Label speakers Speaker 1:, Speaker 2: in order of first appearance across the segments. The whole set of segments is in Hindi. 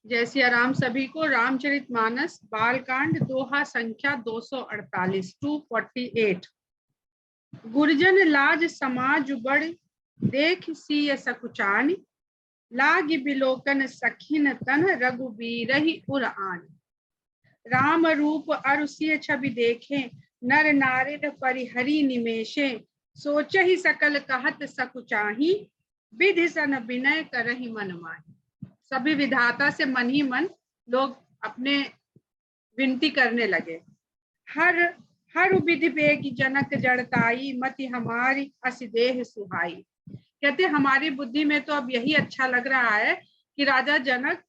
Speaker 1: जय सिया राम सभी को। रामचरितमानस बालकांड दोहा संख्या 248 248। गुरजन लाज समाज बड़ देख सिय सकुचानी, लाग बिलोकन सखिन तन रघुबीरहि उर आन। राम रूप अरु सिय छवि देखे, नर नारिन परिहरि निमेषे, सोचहि सकल कहत सकुचाही, विधि सन विनय करहि मन माही। सभी विधाता से मन ही मन लोग अपने विनती करने लगे। हर हर विधि बेगी जनक जड़ताई, मति हमारी अस देह सुहाई। कहते हमारी बुद्धि में तो अब यही अच्छा लग रहा है कि राजा जनक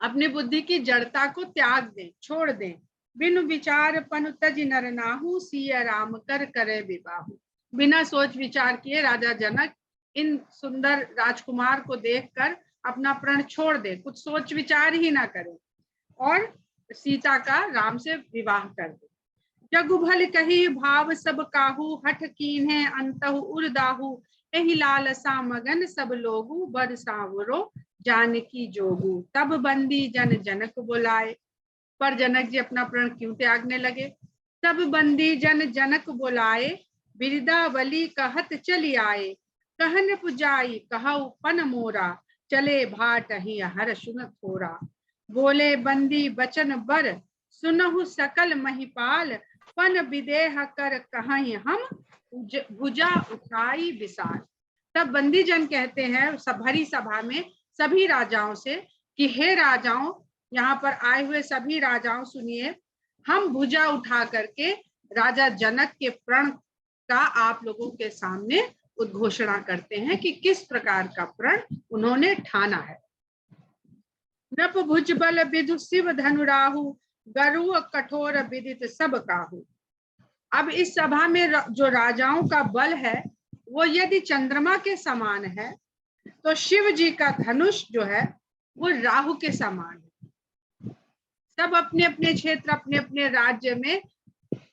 Speaker 1: अपनी बुद्धि की जड़ता को त्याग दें, छोड़ दें। बिनु विचार पनु तज नर नाहु, सिय राम कर करे विबाहु। बिना सोच विचार किए राजा जनक इन सुंदर राजकुमार को देखकर अपना प्रण छोड़ दे, कुछ सोच विचार ही ना करे और सीता का राम से विवाह कर दे। जगु भल कही भाव सब काहू, हठ कीन्हे अंतहु उर्दाहु। एहि लालसा मगन सब लोगु, बड़ सावरो जानकी जोगु। तब बंदी जन जनक बुलाए। पर जनक जी अपना प्रण क्यों त्यागने लगे? तब बंदी जन जनक बुलाए, बिरदावली कहत चली आए। कहन पुजाई कहु पन मोरा, चले भाट ही हर सुन थोरा। बोले बंदी बचन बर, सुनहु सकल महिपाल। पन विदेह कर कहीं हम, भुजा उठाई विशाल। तब बंदी जन कहते हैं सब भरी सभा में सभी राजाओं से कि हे राजाओं, यहाँ पर आए हुए सभी राजाओं सुनिए, हम भुजा उठा करके राजा जनक के प्रण का आप लोगों के सामने उद्घोषणा करते हैं कि किस प्रकार का प्रण उन्होंने ठाना है। नप भुज बल विधु शिव धनुराहु, गरु कठोर विदित सब काहू। अब इस सभा में जो राजाओं का बल है वो यदि चंद्रमा के समान है, तो शिव जी का धनुष जो है वो राहु के समान है। सब अपने अपने क्षेत्र, अपने अपने राज्य में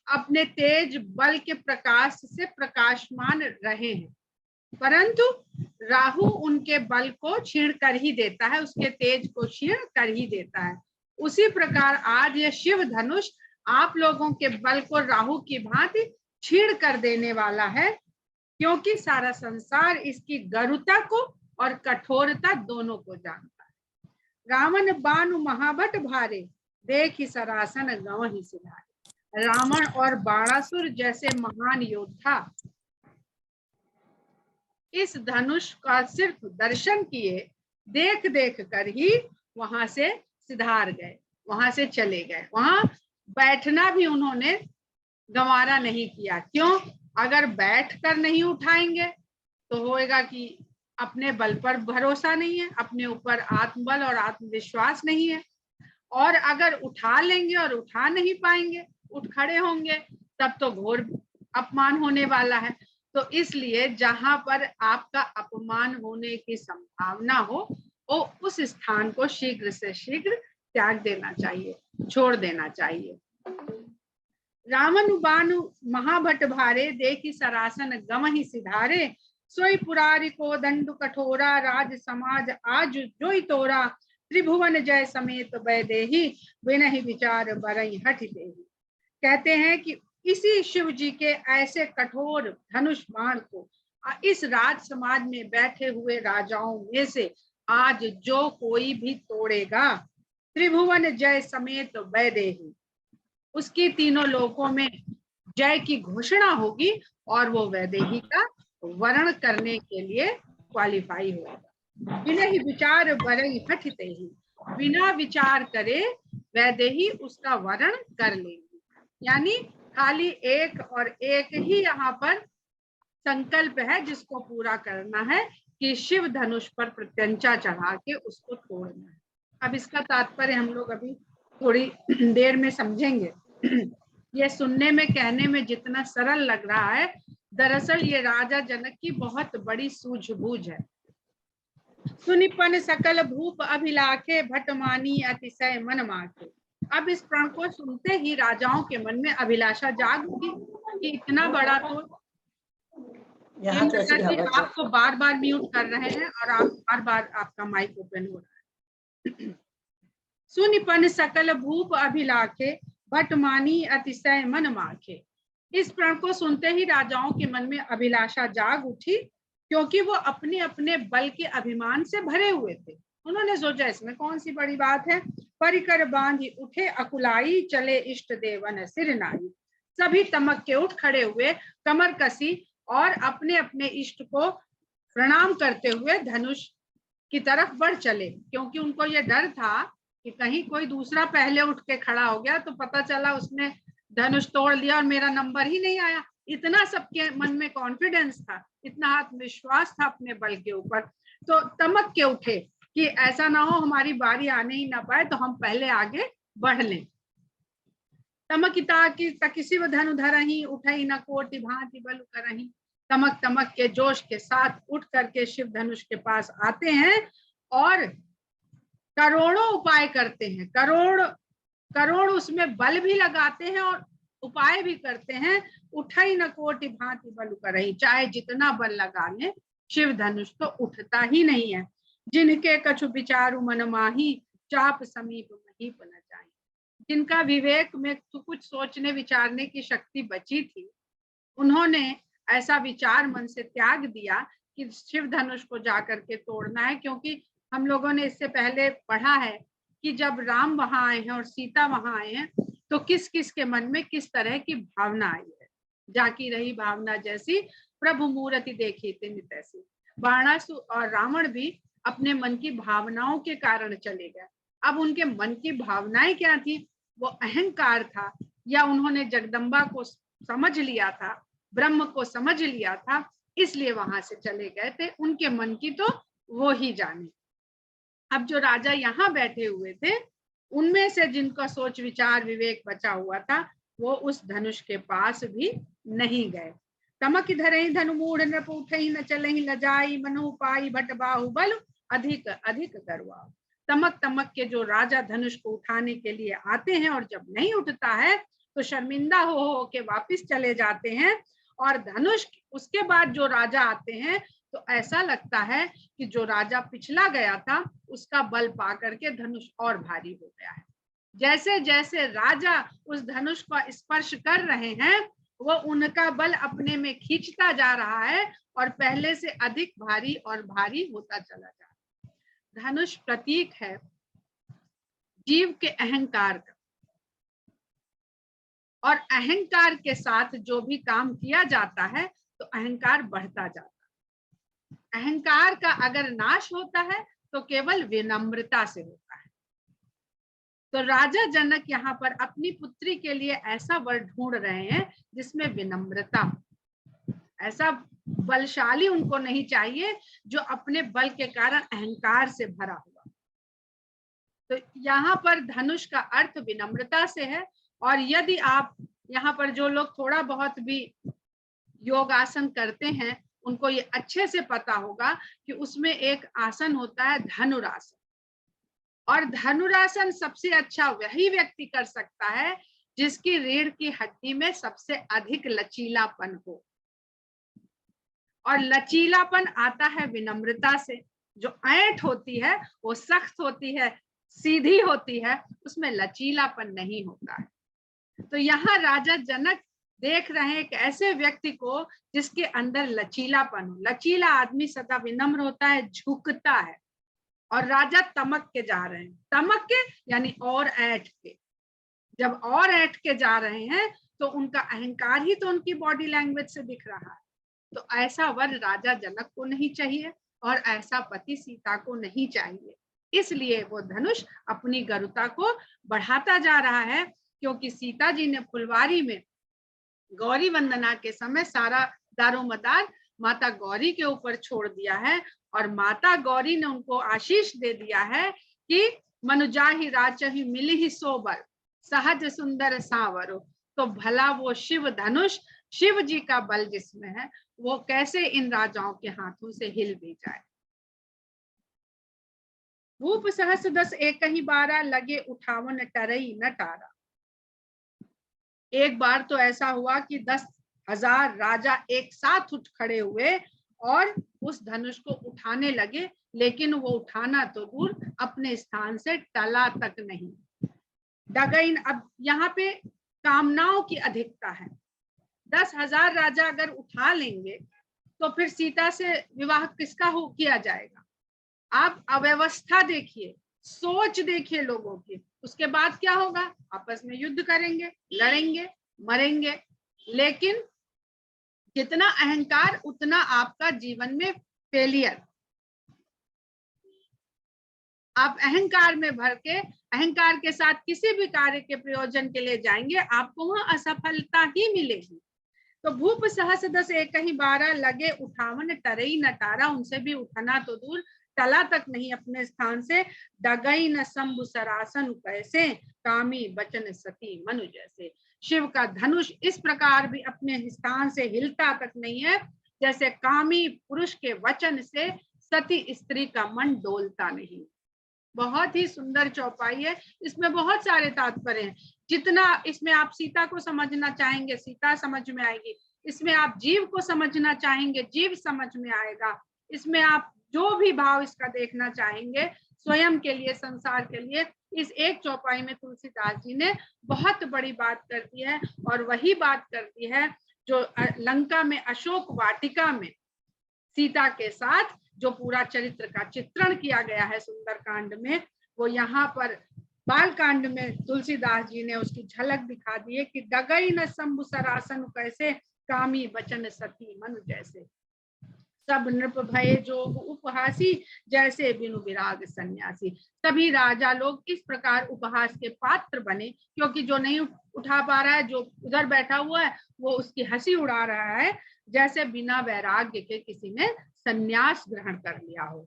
Speaker 1: अपने तेज बल के प्रकाश से प्रकाशमान रहे हैं, परंतु राहु उनके बल को छीण कर ही देता है, उसके तेज को छीण कर ही देता है। उसी प्रकार आज यह शिव धनुष आप लोगों के बल को राहु की भांति छीण कर देने वाला है, क्योंकि सारा संसार इसकी गरुता को और कठोरता दोनों को जानता है। रावण बानु महाभट भारे, देखि सरासन गंवहि सिधारे। रावण और बाणासुर जैसे महान योद्धा इस धनुष का सिर्फ दर्शन किए, देख देख कर ही वहां से सिधार गए, वहां से चले गए। वहां बैठना भी उन्होंने गंवारा नहीं किया। क्यों? अगर बैठ कर नहीं उठाएंगे तो होएगा कि अपने बल पर भरोसा नहीं है, अपने ऊपर आत्मबल और आत्मविश्वास नहीं है, और अगर उठा लेंगे और उठा नहीं पाएंगे, उठ खड़े होंगे, तब तो घोर अपमान होने वाला है। तो इसलिए जहां पर आपका अपमान होने की संभावना हो, वो उस स्थान को शीघ्र से शीघ्र त्याग देना चाहिए, छोड़ देना चाहिए। रावण बानु महाभट भारे, देखी सरासन गमहि सिधारे। सोई पुरारी को दंडु कठोरा, राज समाज आज जोई तोरा। त्रिभुवन जय समेत वैदेही, बिनहि विचार बरई हठ देही। कहते हैं कि इसी शिव जी के ऐसे कठोर धनुष बाण को इस राज समाज में बैठे हुए राजाओं में से आज जो कोई भी तोड़ेगा, त्रिभुवन जय समेत वैदेही, उसकी तीनों लोकों में जय की घोषणा होगी और वो वैदेही का वर्ण करने के लिए क्वालिफाई होगा। बिना ही विचार बरई हठ देही, बिना विचार करे वैदेही उसका वर्ण कर लेंगे। यानी खाली एक और एक ही यहाँ पर संकल्प है जिसको पूरा करना है कि शिव धनुष पर प्रत्यंचा चढ़ा के उसको तोड़ना है। अब इसका तात्पर्य हम लोग अभी थोड़ी देर में समझेंगे। ये सुनने में, कहने में जितना सरल लग रहा है, दरअसल ये राजा जनक की बहुत बड़ी सूझबूझ है। सुनिपन सकल भूप अभिलाखे, भटमानी अतिशय मन माखे। अब इस प्रण को सुनते ही राजाओं के मन में अभिलाषा जाग उठी कि इतना बड़ा तो आपको बार बार म्यूट कर रहे हैं और आप बार बार आपका माइक ओपन हो रहा है। सुनिपन सकल भूप अभिलाखे, भट मानी अतिशय मन माखे। इस प्रण को सुनते ही राजाओं के मन में अभिलाषा जाग उठी, क्योंकि वो अपने अपने बल के अभिमान से भरे हुए थे। उन्होंने सोचा इसमें कौन सी बड़ी बात है। परिकर बांधी उठे अकुलाई, चले इष्ट देवन सिर नाई। सभी तमक के उठ खड़े हुए, कमर कसी और अपने अपने इष्ट को प्रणाम करते हुए धनुष की तरफ बढ़ चले, क्योंकि उनको यह डर था कि कहीं कोई दूसरा पहले उठ के खड़ा हो गया तो पता चला उसने धनुष तोड़ लिया और मेरा नंबर ही नहीं आया। इतना सबके मन में कॉन्फिडेंस था, इतना आत्मविश्वास था अपने बल के ऊपर, तो तमक के उठे कि ऐसा ना हो हमारी बारी आने ही ना पाए, तो हम पहले आगे बढ़ लें। तमकिता की तकिसी व धनु धरही, उठई न कोटि भांति बल करही। तमक तमक के जोश के साथ उठ करके शिव धनुष के पास आते हैं और करोड़ों उपाय करते हैं, करोड़ उसमें बल भी लगाते हैं और उपाय भी करते हैं। उठई न कोटि भांति बल करही, चाहे जितना बल लगा ले शिव धनुष तो उठता ही नहीं है। जिनके कछु विचारु मन माही, चाप समीप महीप न जाए। जिनका विवेक में तो कुछ सोचने विचारने की शक्ति बची थी, उन्होंने ऐसा विचार मन से त्याग दिया कि शिव धनुष को जाकर के तोड़ना है। क्योंकि हम लोगों ने इससे पहले पढ़ा है कि जब राम वहां आए हैं और सीता वहां आए हैं तो किस किस के मन में किस तरह की भावना आई है। जाकी रही भावना जैसी, प्रभु मूर्ति देखी तिन तैसी। बाणासुर और रावण भी अपने मन की भावनाओं के कारण चले गए। अब उनके मन की भावनाएं क्या थी? वो अहंकार था, या उन्होंने जगदम्बा को समझ लिया था, ब्रह्म को समझ लिया था, इसलिए वहां से चले गए थे। उनके मन की तो वो ही जाने। अब जो राजा यहाँ बैठे हुए थे, उनमें से जिनका सोच विचार विवेक बचा हुआ था, वो उस धनुष के पास भी नहीं गए। तमक धरहि धनु मूढ़, नृप उठहि न चलहि लजाई, मनु पाई भट बाहुबल अधिक अधिक करवाओ। तमक तमक के जो राजा धनुष को उठाने के लिए आते हैं और जब नहीं उठता है तो शर्मिंदा हो के वापिस चले जाते हैं। और धनुष उसके बाद जो राजा आते हैं तो ऐसा लगता है कि जो राजा पिछला गया था उसका बल पा करके धनुष और भारी हो गया है। जैसे जैसे राजा उस धनुष का स्पर्श कर रहे हैं, वो उनका बल अपने में खींचता जा रहा है और पहले से अधिक भारी और भारी होता चला जा रहा है। धनुष प्रतीक है जीव के अहंकार का, और अहंकार के साथ जो भी काम किया जाता है तो अहंकार बढ़ता जाता है। अहंकार का अगर नाश होता है तो केवल विनम्रता से होता है। तो राजा जनक यहाँ पर अपनी पुत्री के लिए ऐसा वर ढूंढ रहे हैं जिसमें विनम्रता, ऐसा बलशाली उनको नहीं चाहिए जो अपने बल के कारण अहंकार से भरा हुआ। तो यहाँ पर धनुष का अर्थ विनम्रता से है। और यदि आप यहाँ पर जो लोग थोड़ा बहुत भी योग आसन करते हैं, उनको ये अच्छे से पता होगा कि उसमें एक आसन होता है धनुरासन। और धनुरासन सबसे अच्छा वही व्यक्ति कर सकता है जिसकी रीढ़ की हड्डी में सबसे अधिक लचीलापन हो। और लचीलापन आता है विनम्रता से। जो ऐंठ होती है वो सख्त होती है, सीधी होती है, उसमें लचीलापन नहीं होता है। तो यहाँ राजा जनक देख रहे हैं एक ऐसे व्यक्ति को जिसके अंदर लचीलापन हो। लचीला आदमी सदा विनम्र होता है, झुकता है। और राजा तमक के जा रहे हैं, तमक के यानी और ऐंठ के। जब और ऐंठ के जा रहे हैं तो उनका अहंकार ही तो उनकी बॉडी लैंग्वेज से दिख रहा है। तो ऐसा वर राजा जनक को नहीं चाहिए और ऐसा पति सीता को नहीं चाहिए। इसलिए वो धनुष अपनी गरुता को बढ़ाता जा रहा है, क्योंकि सीता जी ने फुलवारी में गौरी वंदना के समय सारा दारोमदार माता गौरी के ऊपर छोड़ दिया है। और माता गौरी ने उनको आशीष दे दिया है कि मनुजाहि राचहि मिलिहि सोबर, सहज सुंदर सांवरो। तो भला वो शिव धनुष, शिव जी का बल जिसमें है, वो कैसे इन राजाओं के हाथों से हिल भी जाए। भूप सहस 10 एकहि बारा, लगे उठावन टरई न टारा। एक बार तो ऐसा हुआ कि 10,000 राजा एक साथ उठ खड़े हुए और उस धनुष को उठाने लगे, लेकिन वो उठाना तो दूर, अपने स्थान से टला तक नहीं। डगई, अब यहाँ पे कामनाओं की अधिकता है। 10,000 राजा अगर उठा लेंगे तो फिर सीता से विवाह किसका हो किया जाएगा। आप अव्यवस्था देखिए, सोच देखिए लोगों की, उसके बाद क्या होगा, आपस में युद्ध करेंगे, लड़ेंगे, मरेंगे। लेकिन जितना अहंकार उतना आपका जीवन में फेलियर। आप अहंकार में भर के, अहंकार के साथ किसी भी कार्य के प्रयोजन के लिए जाएंगे, आपको वहां असफलता ही मिलेगी। तो भूप सहस दस एक ही 12 लगे उठावन टरई न टारा, उनसे भी उठना तो दूर, टला तक नहीं अपने स्थान से। डगई न शंभु सरासन कैसे, कामी बचन सती मनु जैसे। शिव का धनुष इस प्रकार भी अपने स्थान से हिलता तक नहीं है, जैसे कामी पुरुष के वचन से सती स्त्री का मन डोलता नहीं। बहुत ही सुंदर चौपाई है, इसमें बहुत सारे तात्पर्य हैं। जितना इसमें आप सीता को समझना चाहेंगे, सीता समझ में आएगी। इसमें आप जीव को समझना चाहेंगे, जीव समझ में आएगा। इसमें आप जो भी भाव इसका देखना चाहेंगे, स्वयं के लिए, संसार के लिए, इस एक चौपाई में तुलसीदास जी ने बहुत बड़ी बात कर दी है। और वही बात कर दी है जो लंका में अशोक वाटिका में सीता के साथ जो पूरा चरित्र का चित्रण किया गया है सुंदरकांड में, वो यहाँ पर बालकांड में तुलसीदास जी ने उसकी झलक दिखा दी है कि डगई न शंभु सरासन कैसे, कामी बचन सती मनु जैसे। सब नृप भये जोग उपहासी, जैसे बिनु विराग सन्यासी। सभी राजा लोग इस प्रकार उपहास के पात्र बने, क्योंकि जो नहीं उठा पा रहा है, जो उधर बैठा हुआ है, वो उसकी हंसी उड़ा रहा है, जैसे बिना वैराग्य के किसी ने संन्यास ग्रहण कर लिया हो।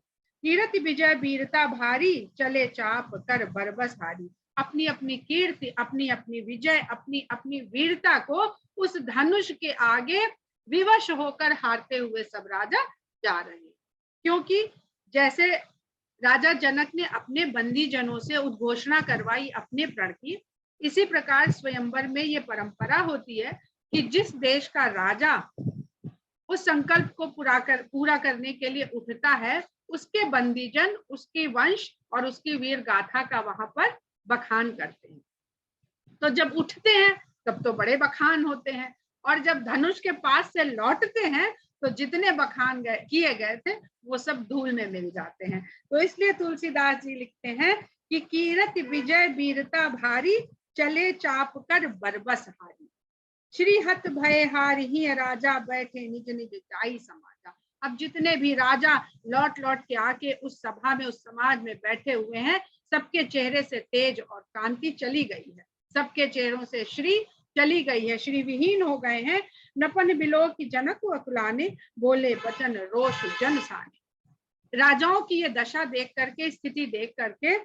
Speaker 1: कीर्ति विजय वीरता भारी, चले चाप कर बरबस हारी। अपनी अपनी कीर्ति, अपनी अपनी विजय, अपनी अपनी वीरता को उस धनुष के आगे विवश होकर हारते हुए सब राजा जा रहे हैं। क्योंकि जैसे राजा जनक ने अपने बंदी जनों से उद्घोषणा करवाई अपने प्रण की, इसी प्रकार स्वयंवर में ये परंपरा होती है कि जिस देश का राजा उस संकल्प को पूरा करने के लिए उठता है, उसके बंदीजन, उसके वंश और उसकी वीर गाथा का वहां पर बखान करते हैं। तो जब उठते हैं तब तो बड़े बखान होते हैं, और जब धनुष के पास से लौटते हैं तो जितने बखान किए गए थे वो सब धूल में मिल जाते हैं। तो इसलिए तुलसीदास जी लिखते हैं कि कीरति विजय वीरता भारी, चले चाप कर बरबस हारी। श्री हत भय हार ही राजा, बैठे निज निज जाई समाजा। अब जितने भी राजा लौट लौट के आके उस सभा में, उस समाज में बैठे हुए हैं, सबके चेहरे से तेज और कांति चली गई है, सबके चेहरों से श्री चली गई है, श्री विहीन हो गए हैं। नपन बिलो की जनक अकुलाने, बोले बचन रोष जन साने। राजाओं की ये दशा देख करके, स्थिति देख करके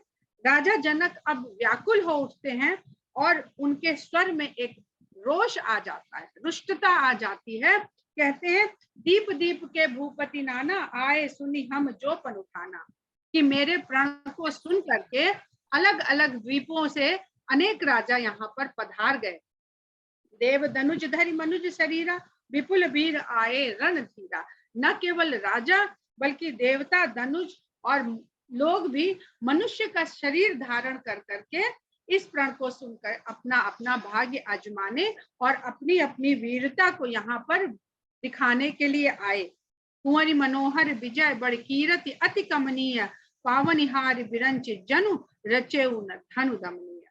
Speaker 1: राजा जनक अब व्याकुल हो उठते हैं, और उनके स्वर में एक रोष आ जाता है, रुष्टता आ जाती है। कहते हैं दीप दीप के भूपति नाना, आए सुनी हम जो पन उठाना। कि मेरे प्रण को सुन करके अलग अलग द्वीपों से अनेक राजा यहाँ पर पधार गए। देव धनुज धरि मनुज शरीरा, विपुल वीर आए रण धीरा। न केवल राजा बल्कि देवता, धनुष और लोग भी मनुष्य का शरीर धारण कर करके इस प्रण को सुनकर अपना अपना भाग्य आजमाने और अपनी अपनी वीरता को यहाँ पर दिखाने के लिए आए। कुंवरी मनोहर विजय बड़ कीरति, अति कमनीय, पावनिहार विरंच जनु, रचेउ न धनु दमनीय।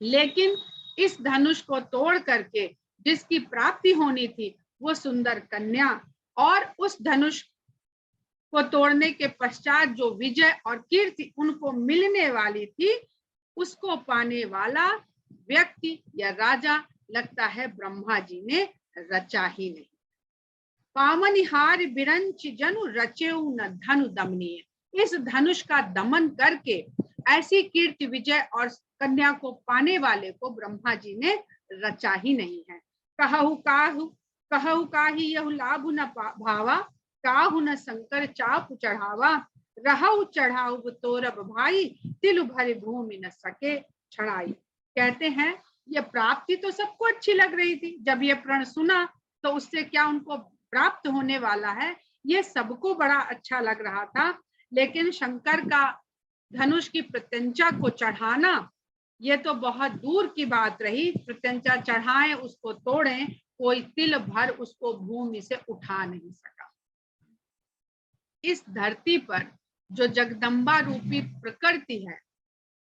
Speaker 1: लेकिन इस धनुष को तोड़ करके जिसकी प्राप्ति होनी थी वो सुंदर कन्या, और उस धनुष को तोड़ने के पश्चात जो विजय और कीर्ति उनको मिलने वाली थी, उसको पाने वाला व्यक्ति या राजा लगता है ब्रह्मा जी ने रचा ही नहीं। पावनिहार बिरंच जनु, रचेउ न धनु दमनीय। इस धनुष का दमन करके ऐसी कीर्ति विजय और कन्या को पाने वाले को ब्रह्मा जी ने रचा ही नहीं है। कहु काहि यहु लाभ न भावा, काहु न शंकर चाप चढ़ावा। रहु चढ़ाऊ तोरब भाई, तिल भर भूमि न सके छड़ाई। कहते हैं ये प्राप्ति तो सबको अच्छी लग रही थी, जब ये प्रण सुना तो उससे क्या उनको प्राप्त होने वाला है ये सबको बड़ा अच्छा लग रहा था। लेकिन शंकर का धनुष की प्रत्यंचा को चढ़ाना ये तो बहुत दूर की बात रही। प्रत्यंचा चढ़ाएं, उसको तोड़ें, कोई तिल भर उसको भूमि से उठा नहीं सका। इस धरती पर जो जगदम्बा रूपी प्रकृति है,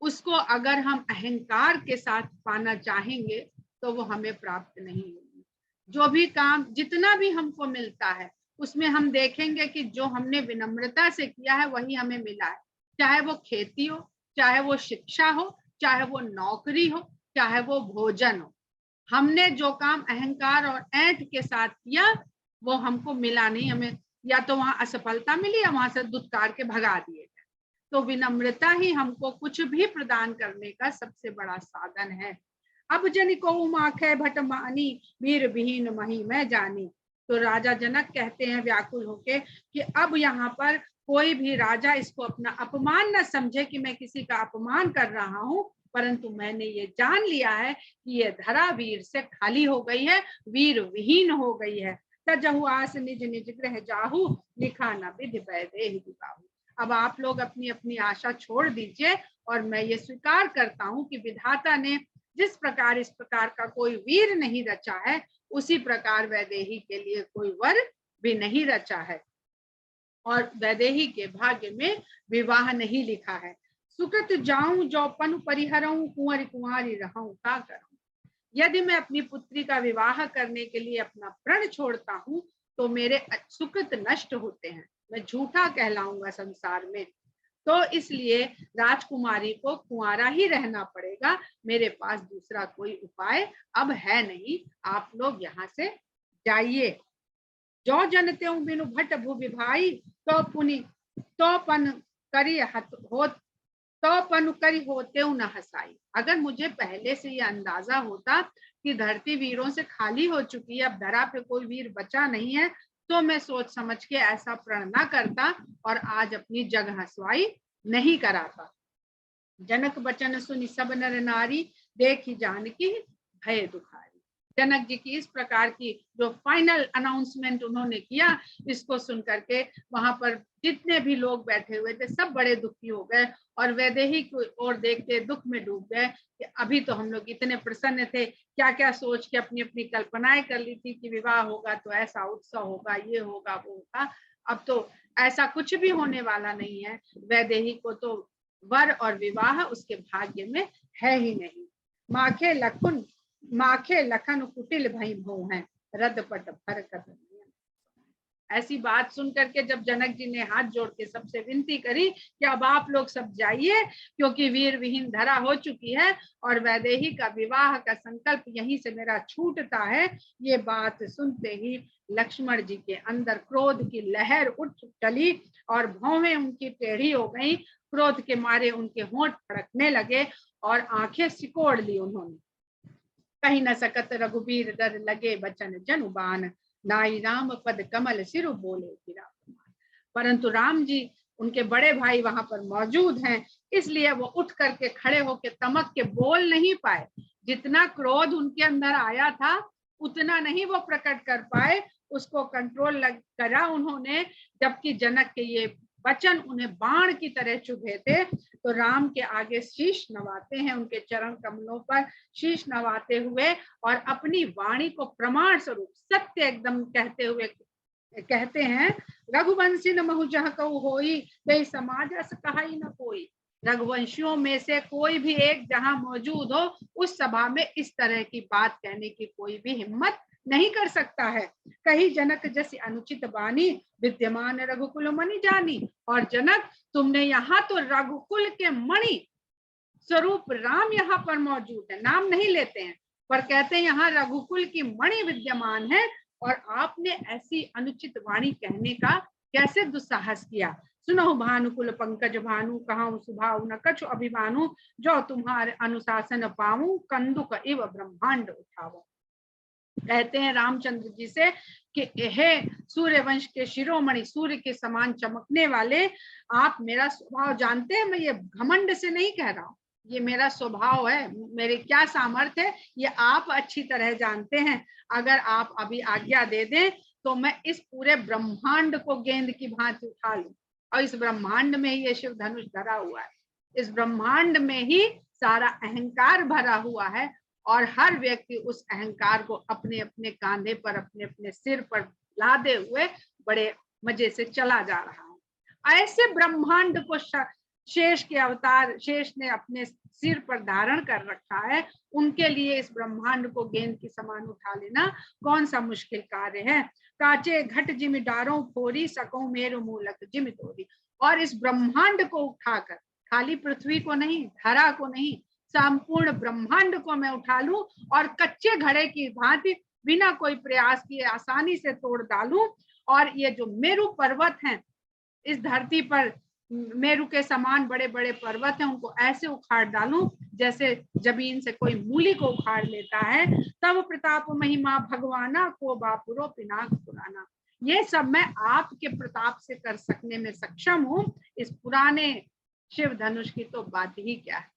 Speaker 1: उसको अगर हम अहंकार के साथ पाना चाहेंगे तो वो हमें प्राप्त नहीं होगी। जो भी काम, जितना भी हमको मिलता है, उसमें हम देखेंगे कि जो हमने विनम्रता से किया है वही हमें मिला है। चाहे वो खेती हो, चाहे वो शिक्षा हो, चाहे वो नौकरी हो, चाहे वो भोजन हो। हमने जो काम अहंकार और ऐंठ के साथ किया वो हमको मिला नहीं। हमें या तो वहां असफलता मिली या वहां से दुत्कार के भगा दिए गए। तो विनम्रता ही हमको कुछ भी प्रदान करने का सबसे बड़ा साधन है। अब जनिको माखे भट मानी, वीर विहीन मही मैं जानी। तो राजा जनक कहते हैं व्याकुल होके कि अब यहाँ पर कोई भी राजा इसको अपना अपमान न समझे कि मैं किसी का अपमान कर रहा हूँ, परंतु मैंने ये जान लिया है कि ये धरा वीर से खाली हो गई है, वीर विहीन हो गई है। तजहु आस निज निज ग्रह जाहू, लिखा न विधि वैदेही विबाहु। अब आप लोग अपनी अपनी आशा छोड़ दीजिए और मैं ये स्वीकार करता हूँ कि विधाता ने जिस प्रकार इस प्रकार का कोई वीर नहीं रचा है, उसी प्रकार वैदेही के लिए कोई वर भी नहीं रचा है और वैदेही के भाग्य में विवाह नहीं लिखा है। सुकृत जाऊं जो पनु परिहरऊं, कुंवरी कुंवारी रहूं का करूं। यदि मैं अपनी पुत्री का विवाह करने के लिए अपना प्रण छोड़ता हूँ तो मेरे सुकृत नष्ट होते हैं, मैं झूठा कहलाऊंगा संसार में। तो इसलिए राजकुमारी को कुंवारा ही रहना पड़ेगा, मेरे पास दूसरा कोई उपाय अब है नहीं। आप लोग यहाँ से जाइए। जो जनते हूँ बिनु भट भुवि भाई, तो पुनि तो पन करी हो, तो पन करी होते न हसाई। अगर मुझे पहले से ये अंदाजा होता कि धरती वीरों से खाली हो चुकी है, अब धरा पे कोई वीर बचा नहीं है, तो मैं सोच समझ के ऐसा प्रण ना करता और आज अपनी जग हंसवाई नहीं कराता। जनक बचन सुनि सब नर नारी, देखी जानकी भय दुखारी। जनक जी की इस प्रकार की जो फाइनल अनाउंसमेंट उन्होंने किया, इसको सुन करके वहां पर जितने भी लोग बैठे हुए थे सब बड़े दुखी हो गए और वैदेही को ओर देख के दुख में डूब गए कि अभी तो हम लोग इतने प्रसन्न थे, क्या क्या सोच के अपनी अपनी कल्पनाएं कर ली थी कि विवाह होगा तो ऐसा उत्सव होगा, ये होगा वो होगा। अब तो ऐसा कुछ भी होने वाला नहीं है। वैदेही को तो वर और विवाह उसके भाग्य में है ही नहीं। माखे लखन कुटिल भई भो हैं, रद पट भर कदम। ऐसी बात सुन करके जब जनक जी ने हाथ जोड़ के सबसे विनती करी कि अब आप लोग सब जाइए, क्योंकि वीर विहीन धरा हो चुकी है और वैदेही का विवाह का संकल्प यहीं से मेरा छूटता है। ये बात सुनते ही लक्ष्मण जी के अंदर क्रोध की लहर उठ चली और भौहें उनकी टेढ़ी हो गई। क्रोध के मारे उनके होंठ फड़कने लगे और आंखें सिकोड़ ली उन्होंने। कहीं न सकत रघुबीर डर लगे बचन जनुबान, नाई राम पद कमल सिरु बोले। परंतु राम जी उनके बड़े भाई वहां पर मौजूद हैं, इसलिए वो उठ करके खड़े होके तमक के बोल नहीं पाए। जितना क्रोध उनके अंदर आया था उतना नहीं वो प्रकट कर पाए, उसको कंट्रोल करा उन्होंने। जबकि जनक के ये वचन उन्हें बाण की तरह चुभे थे, तो राम के आगे शीश नवाते हैं, उनके चरण कमलों पर शीश नवाते हुए और अपनी वाणी को प्रमाण स्वरूप सत्य एकदम कहते हुए कहते हैं, रघुवंशी न महु जह कहु होई, ते समाज अस कहाई न कोई। रघुवंशियों में से कोई भी एक जहां मौजूद हो, उस सभा में इस तरह की बात कहने की कोई भी हिम्मत नहीं कर सकता है। कही जनक जैसी अनुचित बानी, विद्यमान रघुकुल मणि जानी। और जनक, तुमने यहाँ तो रघुकुल के मणि स्वरूप राम यहाँ पर मौजूद है, नाम नहीं लेते हैं पर कहते हैं यहाँ रघुकुल की मणि विद्यमान है, और आपने ऐसी अनुचित वाणी कहने का कैसे दुस्साहस किया। सुनो भानुकुल पंकज भानु, कहाऊ सुभाव न कछु अभिमानु, जो तुम्हारे अनुशासन पाऊं, कंदुक इव ब्रह्मांड उठाओ। कहते हैं रामचंद्र जी से कि हे सूर्यवंश के शिरोमणि, सूर्य के समान चमकने वाले, आप मेरा स्वभाव जानते हैं। मैं ये घमंड से नहीं कह रहा हूँ, ये मेरा स्वभाव है, मेरे क्या सामर्थ्य है ये आप अच्छी तरह जानते हैं। अगर आप अभी आज्ञा दे दें तो मैं इस पूरे ब्रह्मांड को गेंद की भांति उठा लूं। और इस ब्रह्मांड में ही ये शिव धनुष धरा हुआ है, इस ब्रह्मांड में ही सारा अहंकार भरा हुआ है और हर व्यक्ति उस अहंकार को अपने अपने कांधे पर, अपने अपने सिर पर लादे हुए बड़े मजे से चला जा रहा है। ऐसे ब्रह्मांड को शेष के अवतार, शेष ने अपने सिर पर धारण कर रखा है, उनके लिए इस ब्रह्मांड को गेंद की समान उठा लेना कौन सा मुश्किल कार्य है। काचे घट जिमि डारों फोरी, सकूं मेरु मूलक जिमि तोरी। और इस ब्रह्मांड को उठाकर, खाली पृथ्वी को नहीं, धरा को नहीं, संपूर्ण ब्रह्मांड को मैं उठा लूं और कच्चे घड़े की भांति बिना कोई प्रयास किए आसानी से तोड़ डालूं। और ये जो मेरु पर्वत हैं, इस धरती पर मेरु के समान बड़े बड़े पर्वत हैं, उनको ऐसे उखाड़ डालूं जैसे जमीन से कोई मूली को उखाड़ लेता है। तब प्रताप महिमा भगवाना को बापुरो पिनाक पुराना। ये सब मैं आपके प्रताप से कर सकने में सक्षम हूं। इस पुराने शिव धनुष की तो बात ही क्या है।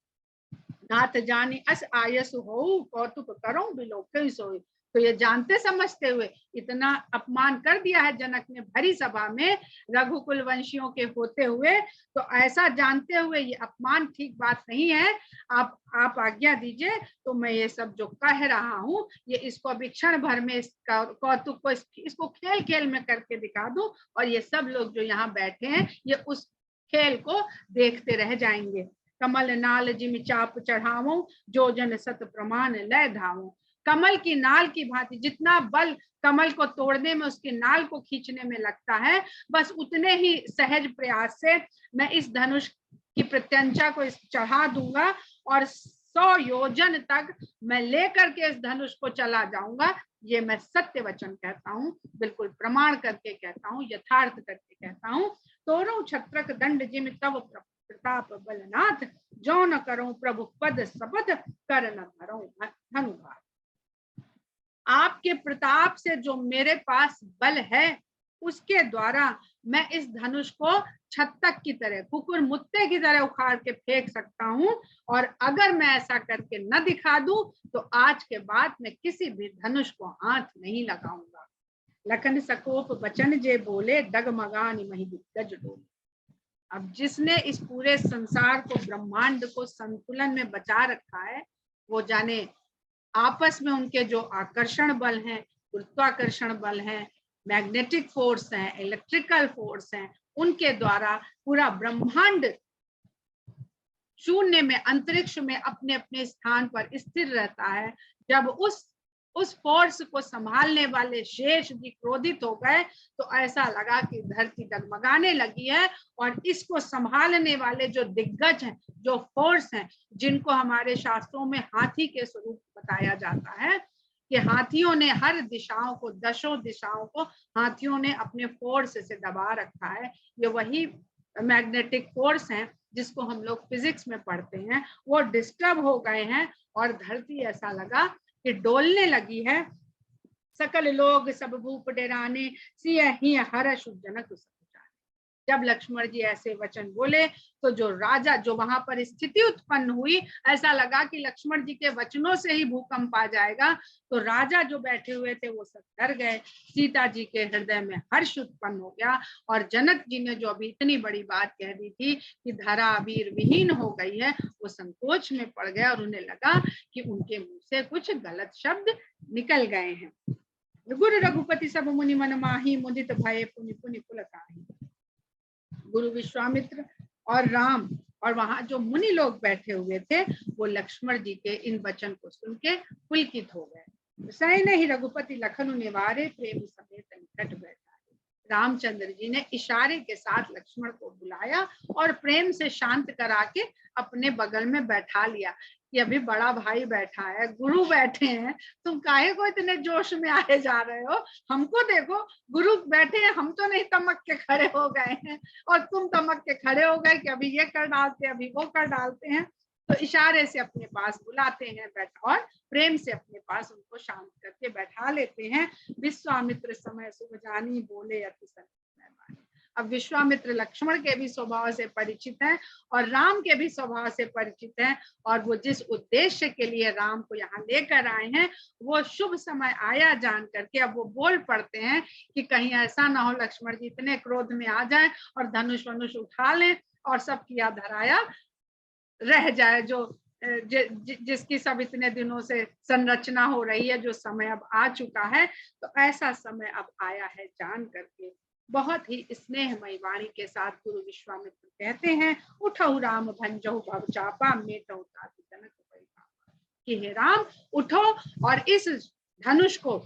Speaker 1: नाथ जानी अस आयस हो, कौतुक करो बिलोक सोई। तो ये जानते समझते हुए इतना अपमान कर दिया है जनक ने भरी सभा में, रघुकुल वंशियों के होते हुए। तो ऐसा जानते हुए ये अपमान ठीक बात नहीं है। आप आज्ञा दीजिए तो मैं ये सब जो कह रहा हूँ, ये इसको अभी क्षण भर में इसका कौतुक को इसको खेल खेल में करके दिखा दूं, और ये सब लोग जो यहाँ बैठे हैं ये उस खेल को देखते रह जाएंगे। कमल नाल जिमि चाप चढ़ावो, जो जन सत प्रमाण लय धावो। कमल की नाल की भांति जितना बल कमल को तोड़ने में, उसकी नाल को खींचने में लगता है, बस उतने ही सहज प्रयास से मैं इस धनुष की प्रत्यंचा को चढ़ा दूंगा और 100 योजन तक मैं लेकर के इस धनुष को चला जाऊंगा। ये मैं सत्य वचन कहता हूँ, बिल्कुल प्रमाण करके कहता हूँ, यथार्थ करके कहता हूँ। तोरो छत्रक दंड जिमि तव प्रताप बलनाथ, जो न करो प्रभु पद शपथ कर न धरो धनुभार। आपके प्रताप से जो मेरे पास बल है, उसके द्वारा मैं इस धनुष को छत्तक की तरह, कुकुर मुत्ते की तरह उखाड़ के फेंक सकता हूँ। और अगर मैं ऐसा करके न दिखा दूं तो आज के बाद मैं किसी भी धनुष को हाथ नहीं लगाऊंगा। लखन सकोप बचन जे बोले, डगमगानी मही दिग्गज डोले। अब जिसने इस पूरे संसार को, ब्रह्मांड को संतुलन में बचा रखा है, वो जाने आपस में उनके जो आकर्षण बल हैं, गुरुत्वाकर्षण बल हैं, मैग्नेटिक फोर्स हैं, इलेक्ट्रिकल फोर्स हैं, उनके द्वारा पूरा ब्रह्मांड शून्य में, अंतरिक्ष में अपने अपने स्थान पर स्थिर रहता है। जब उस फोर्स को संभालने वाले शेष जी क्रोधित हो गए तो ऐसा लगा कि धरती डगमगाने लगी है। और इसको संभालने वाले जो दिग्गज हैं, जो फोर्स हैं, जिनको हमारे शास्त्रों में हाथी के स्वरूप बताया जाता है कि हाथियों ने हर दिशाओं को, 10 दिशाओं को हाथियों ने अपने फोर्स से दबा रखा है। ये वही मैग्नेटिक फोर्स हैं जिसको हम लोग फिजिक्स में पढ़ते हैं। वो डिस्टर्ब हो गए हैं और धरती ऐसा लगा कि डोलने लगी है। सकल लोग सब भूप डेराने, सिय ही हर्ष जनक सब। जब लक्ष्मण जी ऐसे वचन बोले तो जो राजा, जो वहां पर स्थिति उत्पन्न हुई, ऐसा लगा कि लक्ष्मण जी के वचनों से ही भूकंप आ जाएगा। तो राजा जो बैठे हुए थे वो सब डर गए। सीता जी के हृदय में हर्ष उत्पन्न हो गया। और जनक जी ने जो अभी इतनी बड़ी बात कह दी थी कि धरा वीर विहीन हो गई है, वो संकोच में पड़ गया और उन्हें लगा कि उनके मुंह से कुछ गलत शब्द निकल गए हैं। गुरु रघुपति सब मुनि मन माही, मुदित भय पुनि पुनि पुलकाहि। गुरु विश्वामित्र और राम और वहां जो मुनि लोग बैठे हुए थे, वो लक्ष्मण जी के इन वचन को सुन के पुलकित हो गए। सही नहीं रघुपति लखनु निवारे, प्रेम समेत निकट बैठाए। रामचंद्र जी ने इशारे के साथ लक्ष्मण को बुलाया और प्रेम से शांत करा के अपने बगल में बैठा लिया कि अभी बड़ा भाई बैठा है, गुरु बैठे हैं, तुम काहे को इतने जोश में आए जा रहे हो? हमको देखो, गुरु बैठे हैं, हम तो नहीं तमक के खड़े हो गए हैं और तुम तमक के खड़े हो गए कि अभी ये कर डालते, अभी वो कर डालते हैं। तो इशारे से अपने पास बुलाते हैं और प्रेम से अपने पास उनको शांत करके बैठा लेते हैं। विश्वामित्र समय सुख जानी, बोले अति संत मेहरबानी। अब विश्वामित्र लक्ष्मण के भी स्वभाव से परिचित हैं और राम के भी स्वभाव से परिचित हैं, और वो जिस उद्देश्य के लिए राम को यहाँ लेकर आए हैं वो शुभ समय आया जान करके अब वो बोल पड़ते हैं कि कहीं ऐसा ना हो लक्ष्मण जी इतने क्रोध में आ जाए और धनुष वनुष उठा लें और सब किया धराया रह जाए, जो जिसकी सब इतने दिनों से संरचना हो रही है, जो समय अब आ चुका है, तो ऐसा समय अब आया है जान करके बहुत ही स्नेहमयी वाणी के साथ गुरु विश्वामित्र कहते हैं, उठो राम भंजहु भव चापा मेटहु ताति जनक परितापा, कि हे राम उठो और इस धनुष को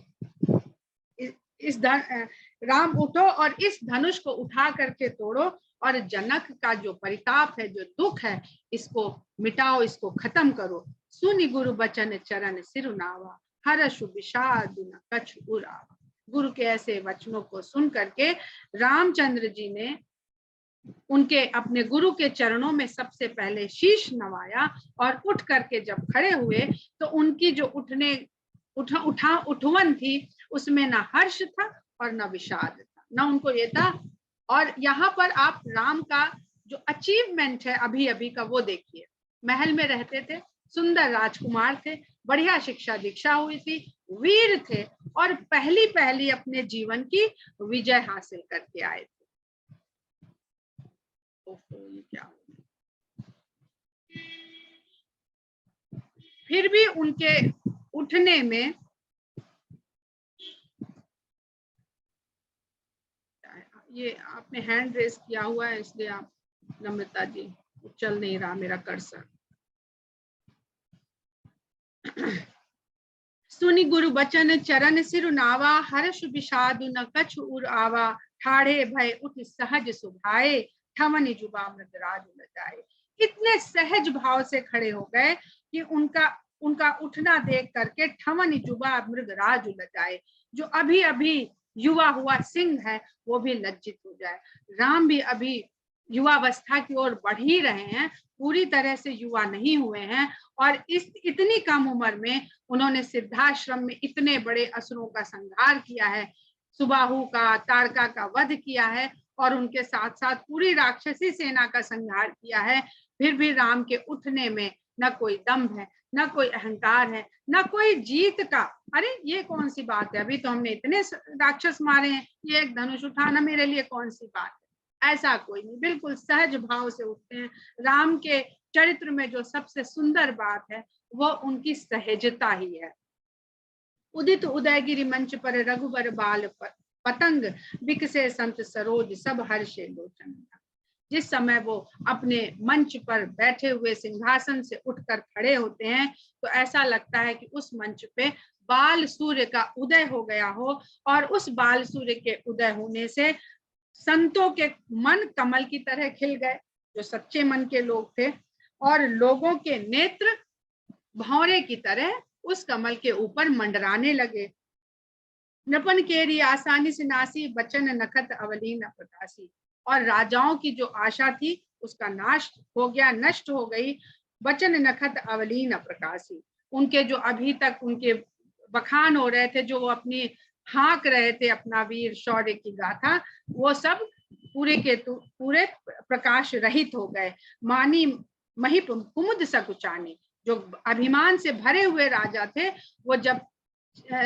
Speaker 1: राम उठो और इस धनुष को उठा करके तोड़ो और जनक का जो परिताप है, जो दुख है, इसको मिटाओ, इसको खत्म करो। सुनि गुरु बचन चरण सिरु नावा, हर्षु विषाद न कछु उरावा। गुरु के ऐसे वचनों को सुन करके रामचंद्र जी ने उनके अपने गुरु के चरणों में सबसे पहले शीश नवाया और उठ करके जब खड़े हुए तो उनकी जो उठवन थी उसमें ना हर्ष था और ना विषाद था, ना उनको ये था। और यहाँ पर आप राम का जो अचीवमेंट है अभी अभी का वो देखिए, महल में रहते थे, सुंदर राजकुमार थे, बढ़िया शिक्षा दीक्षा हुई थी, वीर थे और पहली पहली अपने जीवन की विजय हासिल करके आए थे। ये क्या फिर भी उनके उठने में ये आपने हैंड रेस किया हुआ है इसलिए आप नम्रता जी चल नहीं रहा मेरा कर्सर। सुनि गुरु बचन चरण सिरु नावा, हर्ष विषाद न कछु उर आवा, ठाढ़े भय उठ सहज सुभाए, ठमनि जुबा मृगराज लजाए। इतने सहज भाव से खड़े हो गए कि उनका उठना देख करके ठमनि जुबा मृगराज लजाए, जो अभी अभी युवा हुआ सिंह है वो भी लज्जित हो जाए। राम भी अभी युवावस्था की ओर बढ़ ही रहे हैं, पूरी तरह से युवा नहीं हुए हैं, और इस इतनी कम उम्र में उन्होंने सिद्धाश्रम में इतने बड़े असुरों का संहार किया है, सुबाहु का, तारका का वध किया है और उनके साथ साथ पूरी राक्षसी सेना का संहार किया है। फिर भी राम के उठने में न कोई दम्भ है, न कोई अहंकार है, न कोई जीत का, अरे ये कौन सी बात है, अभी तो हमने इतने राक्षस मारे हैं, ये एक धनुष उठाना मेरे लिए कौन सी बात है, ऐसा कोई नहीं, बिल्कुल सहज भाव से उठते हैं। राम के चरित्र में जो सबसे सुंदर बात है वो उनकी सहजता ही है। उदित उदयगिरि मंच पर रघुबर बाल पतंग, बिकसे संत सरोज सब हर्षे लोचन। जिस समय वो अपने मंच पर बैठे हुए सिंहासन से उठकर खड़े होते हैं तो ऐसा लगता है कि उस मंच पे बाल सूर्य का उदय हो गया हो, और उस बाल सूर्य के उदय होने से संतों के मन कमल की तरह खिल गए, जो सच्चे मन के लोग थे, और लोगों के नेत्र भौरे की तरह उस कमल के ऊपर मंडराने लगे। नपन केरी आसानी से नासी, बचन नखत अवली न प्रकाशी। और राजाओं की जो आशा थी उसका नाश हो गया, नष्ट हो गई। बचन नखत अवली न प्रकाशी, उनके जो अभी तक उनके बखान हो रहे थे, जो वो अपनी हाँक रहे थे अपना वीर शौर्य की गाथा, वो सब पूरे प्रकाश रहित हो गए। मानी महिप कुमुद सकुचानी, जो अभिमान से भरे हुए राजा थे, वो जब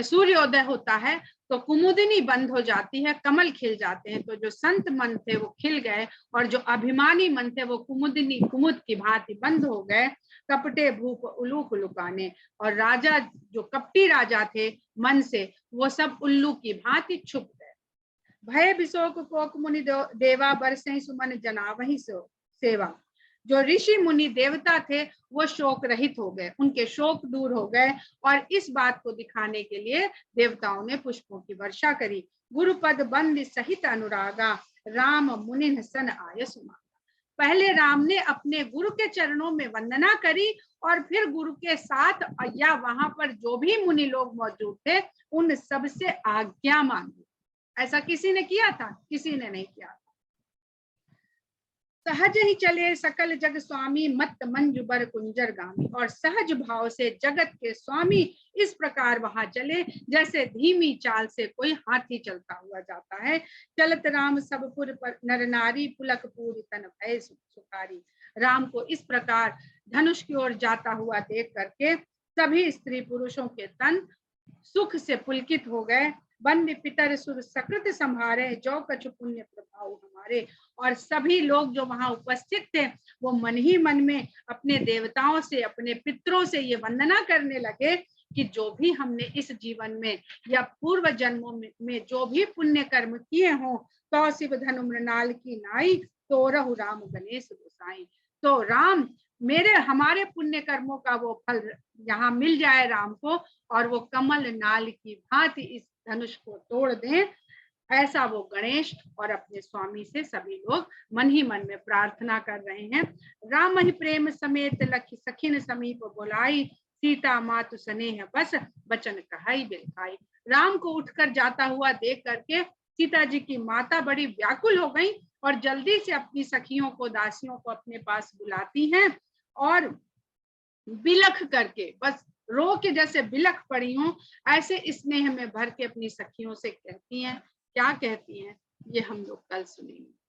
Speaker 1: सूर्योदय होता है तो कुमुदिनी बंद हो जाती है, कमल खिल जाते हैं। तो जो संत मन थे वो खिल गए, और जो अभिमानी मन थे वो कुमुद की भांति बंद हो गए। कपटे भूप उल्लू लुकाने, और राजा जो कपटी राजा थे मन से, वो सब उल्लू की भांति छुप गए। भय विशोक कोक मुनि देवा, बरसे सुमन जना वही सेवा। जो ऋषि मुनि देवता थे वो शोक रहित हो गए, उनके शोक दूर हो गए, और इस बात को दिखाने के लिए देवताओं ने पुष्पों की वर्षा करी। गुरुपद बंद सहित अनुरागा, राम मुनि सन आय सुमागा। पहले राम ने अपने गुरु के चरणों में वंदना करी, और फिर गुरु के साथ या वहां पर जो भी मुनि लोग मौजूद थे उन सब से आज्ञा मांगी। ऐसा किसी ने किया था? किसी ने नहीं किया। सहज ही चले सकल जग स्वामी, मत मंजु बर कुंजर गामी। और सहज भाव से जगत के स्वामी इस प्रकार वहां चले जैसे धीमी चाल से कोई हाथी चलता हुआ जाता है। चलत राम सबपुर पर नर नारी, पुलक पूरी तन भय सुखारी। राम को इस प्रकार धनुष की ओर जाता हुआ देख करके सभी स्त्री पुरुषों के तन सुख से पुलकित हो गए। बंद पितर सुर सकृत संभारे, जो कछु पुण्य प्रभाव हमारे। और सभी लोग जो वहां उपस्थित थे वो मन ही मन में अपने देवताओं से, अपने पितरों से ये वंदना करने लगे कि जो भी हमने इस जीवन में या पूर्व जन्मों में जो भी पुण्य कर्म किए हों, तो शिव धनु मृणाल की नाई, तो रहु राम गणेश गोसाई। तो राम मेरे हमारे पुण्य कर्मों का वो फल यहाँ मिल जाए राम को, और वो कमल नाल की भांति इस धनुष को तोड़ दें, ऐसा वो गणेश और अपने स्वामी से सभी लोग मन ही मन में प्रार्थना कर रहे हैं। राम ही प्रेम समेत लखी सखिन समीप बुलाई, सीता मातु स्नेह बस बचन कहाई बिलखाई। राम को उठकर जाता हुआ देख करके सीता जी की माता बड़ी व्याकुल हो गई और जल्दी से अपनी सखियों को, दासियों को अपने पास बुलाती हैं और बिलख करके, बस रो के जैसे बिलख पड़ी हूं ऐसे स्नेह में भर के अपनी सखियों से कहती हैं। क्या कहती हैं ये हम लोग कल सुनेंगे।